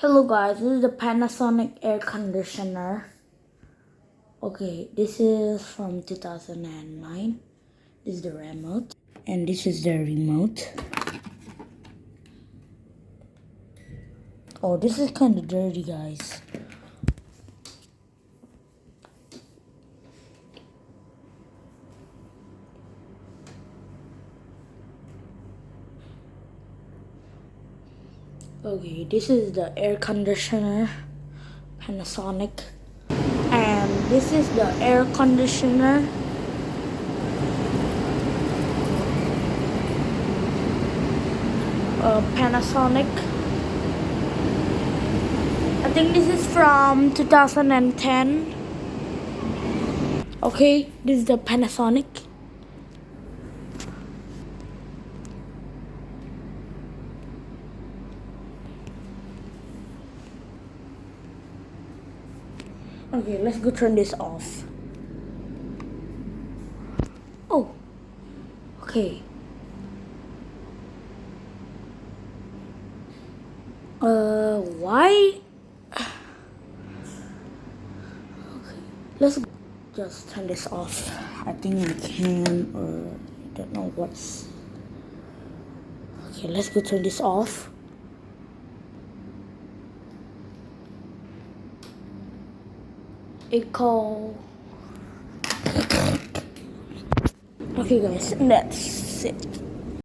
Hello guys, this is the Panasonic air conditioner. Okay, this is from 2009. This is the remote. And this is the remote. Oh, this is kind of dirty, guys. Okay, this is the air conditioner, Panasonic. And this is the air conditioner. Panasonic. I think this is from 2010. Okay, this is the Panasonic. Okay, let's go turn this off. Oh, okay. Why? Okay, let's just turn this off. I think we can, or I don't know what's. Okay, let's go turn this off. Echo. Okay guys, that's it.